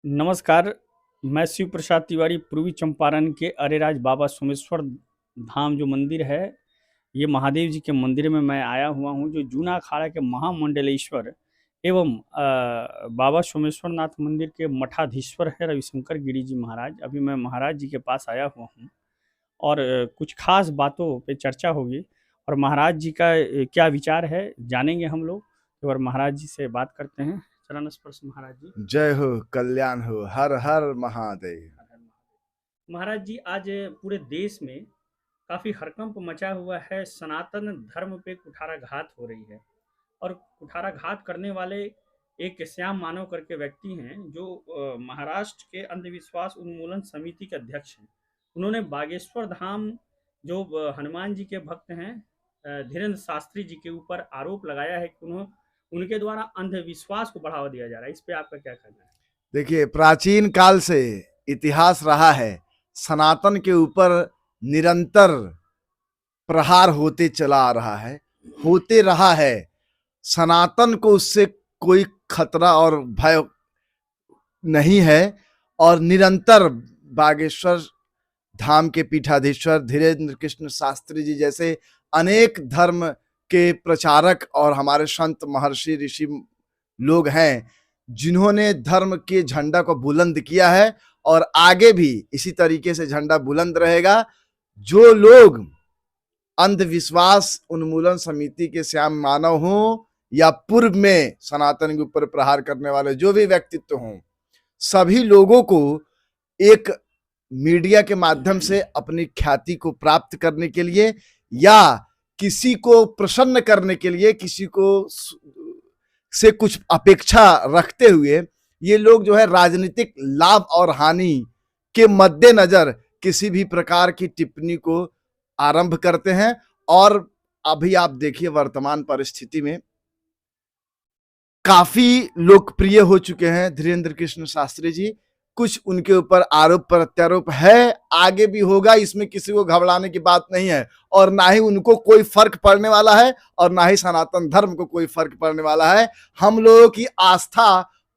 नमस्कार, मैं शिव प्रसाद तिवारी पूर्वी चंपारण के अरेराज बाबा सोमेश्वर धाम जो मंदिर है, ये महादेव जी के मंदिर में मैं आया हुआ हूँ, जो जूना अखाड़ा के महामंडलेश्वर एवं बाबा सोमेश्वर नाथ मंदिर के मठाधीश्वर है रविशंकर गिरी जी महाराज। अभी मैं महाराज जी के पास आया हुआ हूँ और कुछ खास बातों पे चर्चा होगी और महाराज जी का क्या विचार है जानेंगे हम लोग। और महाराज जी से बात करते हैं। चरण स्पर्श महाराज जी। जय हो, कल्याण हो, हर हर महादेव। महाराज जी, आज पूरे देश में काफ़ी हड़कंप मचा हुआ है। सनातन धर्म पे कुठाराघात हो रही है और कुठाराघात करने वाले एक श्याम मानव करके व्यक्ति हैं जो महाराष्ट्र के अंधविश्वास उन्मूलन समिति के अध्यक्ष हैं। उन्होंने बागेश्वर धाम जो हनुमान जी के भक्त हैं धीरेन्द्र शास्त्री जी के ऊपर आरोप लगाया है कि उनके द्वारा अंधविश्वास को बढ़ावा दिया जा रहा है। इस पे आपका क्या कहना है? देखिए, प्राचीन काल से इतिहास रहा है, सनातन के ऊपर निरंतर प्रहार होते चला आ रहा है, होते रहा है। सनातन को उससे कोई खतरा और भय नहीं है और निरंतर बागेश्वर धाम के पीठाधीश्वर धीरेन्द्र कृष्ण शास्त्री जी जैसे अनेक धर्म के प्रचारक और हमारे संत महर्षि ऋषि लोग हैं, जिन्होंने धर्म के झंडा को बुलंद किया है और आगे भी इसी तरीके से झंडा बुलंद रहेगा। जो लोग अंधविश्वास उन्मूलन समिति के श्याम मानव हों या पूर्व में सनातन के ऊपर प्रहार करने वाले जो भी व्यक्तित्व हों, सभी लोगों को एक मीडिया के माध्यम से अपनी ख्याति को प्राप्त करने के लिए या किसी को प्रसन्न करने के लिए, किसी को से कुछ अपेक्षा रखते हुए ये लोग जो है राजनीतिक लाभ और हानि के मद्देनजर किसी भी प्रकार की टिप्पणी को आरंभ करते हैं। और अभी आप देखिए, वर्तमान परिस्थिति में काफी लोकप्रिय हो चुके हैं धीरेन्द्र कृष्ण शास्त्री जी। कुछ उनके ऊपर आरोप प्रत्यारोप है, आगे भी होगा, इसमें किसी को घबराने की बात नहीं है और ना ही उनको कोई फर्क पड़ने वाला है और ना ही सनातन धर्म को कोई फर्क पड़ने वाला है। हम लोगों की आस्था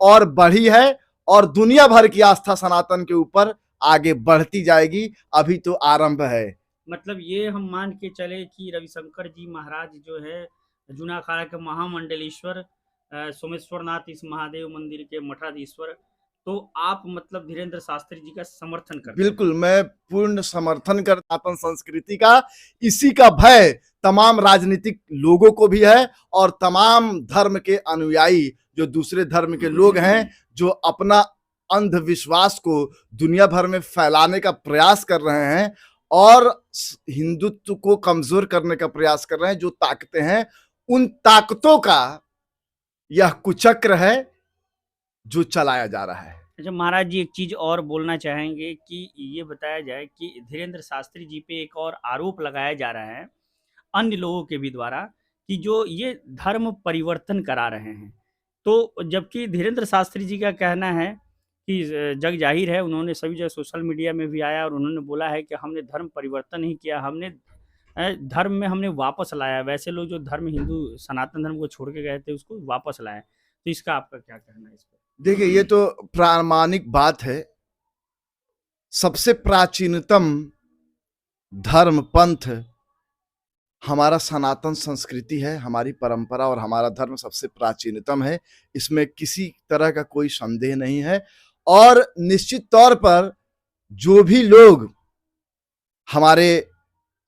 और बढ़ी है और दुनिया भर की आस्था सनातन के ऊपर आगे बढ़ती जाएगी, अभी तो आरंभ है। मतलब ये हम मान के चले कि रविशंकर जी महाराज जो है जूना अखाड़ा के महामंडलेश्वर सोमेश्वर नाथ इस महादेव मंदिर के मठाधीश्वर, तो आप मतलब धीरेन्द्र शास्त्री जी का समर्थन करते हैं? बिल्कुल, मैं पूर्ण समर्थन करता सनातन संस्कृति का। इसी का भय तमाम राजनीतिक लोगों को भी है और तमाम धर्म के अनुयायी जो दूसरे धर्म के लोग हैं, जो अपना अंधविश्वास को दुनिया भर में फैलाने का प्रयास कर रहे हैं और हिंदुत्व को कमजोर करने का प्रयास कर रहे हैं, जो ताकतें हैं, उन ताकतों का यह कुचक्र है जो चलाया जा रहा है। अच्छा महाराज जी, एक चीज़ और बोलना चाहेंगे कि ये बताया जाए कि धीरेन्द्र शास्त्री जी पे एक और आरोप लगाया जा रहा है अन्य लोगों के भी द्वारा कि जो ये धर्म परिवर्तन करा रहे हैं। तो जबकि धीरेन्द्र शास्त्री जी का कहना है कि जग जाहिर है, उन्होंने सभी जगह सोशल मीडिया में भी आया और उन्होंने बोला है कि हमने धर्म परिवर्तन नहीं किया, हमने धर्म में हमने वापस लाया। वैसे लोग जो धर्म हिंदू सनातन धर्म को छोड़ के गए थे उसको वापस लाए। तो इसका आपका क्या कहना है इस पर? देखिए, ये तो प्रामाणिक बात है। सबसे प्राचीनतम धर्म पंथ हमारा सनातन संस्कृति है, हमारी परंपरा और हमारा धर्म सबसे प्राचीनतम है, इसमें किसी तरह का कोई संदेह नहीं है। और निश्चित तौर पर जो भी लोग हमारे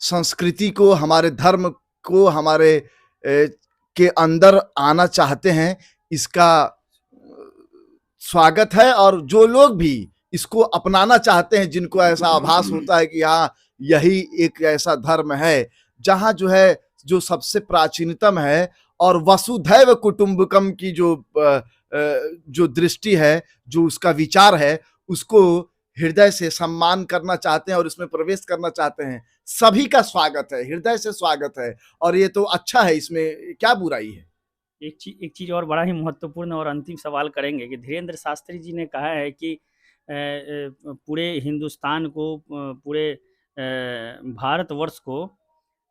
संस्कृति को, हमारे धर्म को, हमारे के अंदर आना चाहते हैं, इसका स्वागत है। और जो लोग भी इसको अपनाना चाहते हैं, जिनको ऐसा आभास होता है कि हाँ, यही एक ऐसा धर्म है जहां जो है जो सबसे प्राचीनतम है और वसुधैव कुटुंबकम की जो दृष्टि है, जो उसका विचार है, उसको हृदय से सम्मान करना चाहते हैं और इसमें प्रवेश करना चाहते हैं, सभी का स्वागत है, हृदय से स्वागत है। और ये तो अच्छा है, इसमें क्या बुराई है। एक चीज़ और बड़ा ही महत्वपूर्ण और अंतिम सवाल करेंगे कि धीरेन्द्र शास्त्री जी ने कहा है कि पूरे हिंदुस्तान को पूरे भारतवर्ष को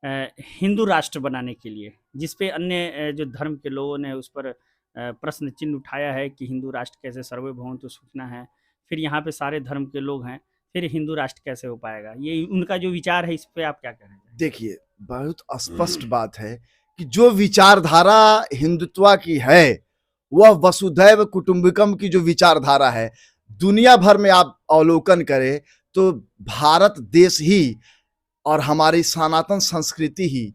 हिंदू राष्ट्र बनाने के लिए, जिस पे अन्य जो धर्म के लोगों ने उस पर प्रश्न चिन्ह उठाया है कि हिंदू राष्ट्र कैसे सर्वभौमत्व सूचना है, फिर यहाँ पे सारे धर्म के लोग हैं, फिर हिंदू राष्ट्र कैसे हो पाएगा? ये उनका जो विचार है, इस पे आप क्या कहना चाहेंगे? देखिए, बहुत स्पष्ट बात है कि जो विचारधारा हिंदुत्व की है, वह वसुधैव कुटुंबकम की जो विचारधारा है, दुनिया भर में आप अवलोकन करें तो भारत देश ही और हमारी सनातन संस्कृति ही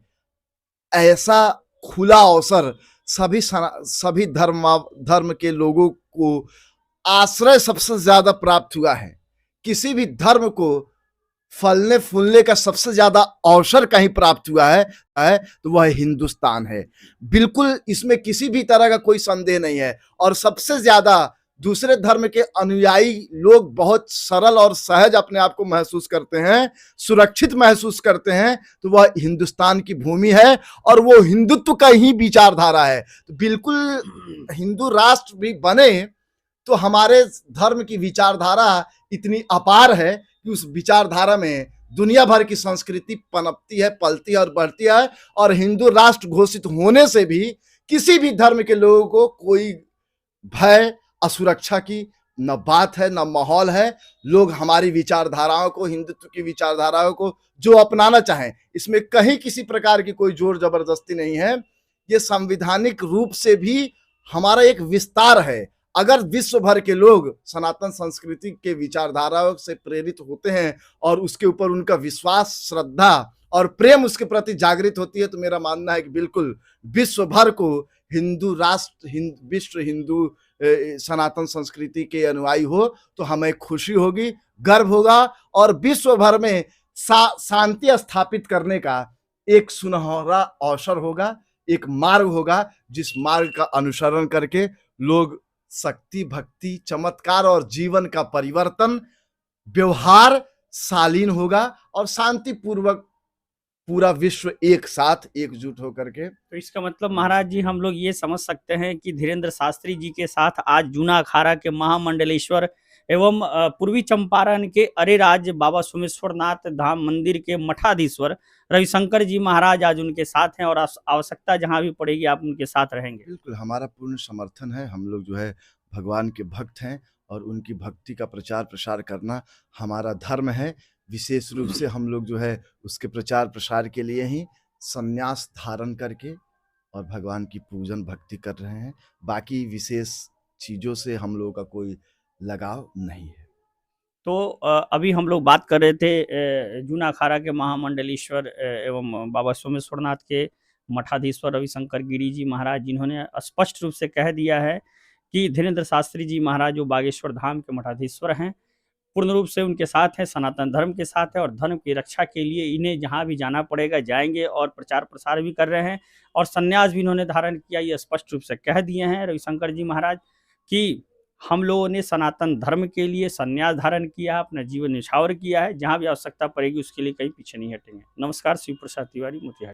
ऐसा खुला अवसर सभी धर्म के लोगों को आश्रय सबसे ज्यादा प्राप्त हुआ है। किसी भी धर्म को फलने फूलने का सबसे ज्यादा अवसर कहीं प्राप्त हुआ है तो वह हिंदुस्तान है। बिल्कुल इसमें किसी भी तरह का कोई संदेह नहीं है। और सबसे ज्यादा दूसरे धर्म के अनुयायी लोग बहुत सरल और सहज अपने आप को महसूस करते हैं, सुरक्षित महसूस करते हैं, तो वह हिंदुस्तान की भूमि है और वो हिंदुत्व का ही विचारधारा है। तो बिल्कुल हिंदू राष्ट्र भी बने तो हमारे धर्म की विचारधारा इतनी अपार है कि उस विचारधारा में दुनिया भर की संस्कृति पनपती है, पलती है और बढ़ती है। और हिंदू राष्ट्र घोषित होने से भी किसी भी धर्म के लोगों को कोई भय, असुरक्षा की न बात है, न माहौल है। लोग हमारी विचारधाराओं को, हिंदुत्व की विचारधाराओं को जो अपनाना चाहें, इसमें कहीं किसी प्रकार की कोई जोर जबरदस्ती नहीं है। ये संवैधानिक रूप से भी हमारा एक विस्तार है। अगर विश्व भर के लोग सनातन संस्कृति के विचारधाराओं से प्रेरित होते हैं और उसके ऊपर उनका विश्वास, श्रद्धा और प्रेम उसके प्रति जागृत होती है, तो मेरा मानना है कि बिल्कुल विश्व भर को हिंदू राष्ट्र, विश्व हिंदू सनातन संस्कृति के अनुयायी हो तो हमें खुशी होगी, गर्व होगा और विश्व भर में शांति स्थापित करने का एक सुनहरा अवसर होगा, एक मार्ग होगा, जिस मार्ग का अनुसरण करके लोग शक्ति, भक्ति, चमत्कार और जीवन का परिवर्तन, व्यवहार शालीन होगा और शांतिपूर्वक पूरा विश्व एक साथ एकजुट होकर के। तो इसका मतलब महाराज जी हम लोग ये समझ सकते हैं कि धीरेन्द्र शास्त्री जी के साथ आज जूना अखाड़ा के महामंडलेश्वर एवं पूर्वी चंपारण के अरेराज बाबा सोमेश्वरनाथ धाम मंदिर के मठाधीश्वर रविशंकर जी महाराज आज उनके साथ हैं और आवश्यकता जहां भी पड़ेगी आप उनके साथ रहेंगे। बिल्कुल, हमारा पूर्ण समर्थन है। हम लोग जो है भगवान के भक्त हैं और उनकी भक्ति का प्रचार प्रसार करना हमारा धर्म है। विशेष रूप से हम लोग जो है उसके प्रचार प्रसार के लिए ही संन्यास धारण करके और भगवान की पूजन भक्ति कर रहे हैं। बाकी विशेष चीज़ों से हम लोगों का कोई लगाव नहीं है। तो अभी हम लोग बात कर रहे थे जूना अखाड़ा के महामंडलेश्वर एवं बाबा सोमेश्वरनाथ के मठाधीश्वर रविशंकर गिरी जी महाराज, जिन्होंने स्पष्ट रूप से कह दिया है कि धीरेन्द्र शास्त्री जी महाराज जो बागेश्वर धाम के मठाधीश्वर हैं, पूर्ण रूप से उनके साथ हैं, सनातन धर्म के साथ है और धर्म की रक्षा के लिए इन्हें जहाँ भी जाना पड़ेगा जाएंगे और प्रचार प्रसार भी कर रहे हैं और संन्यास भी इन्होंने धारण किया। ये स्पष्ट रूप से कह दिए हैं रविशंकर जी महाराज कि हम लोगों ने सनातन धर्म के लिए संन्यास धारण किया, अपना जीवन निछावर किया है, जहाँ भी आवश्यकता पड़ेगी उसके लिए कहीं पीछे नहीं हटेंगे। नमस्कार, शिव प्रसाद तिवारी, मोतिहारी।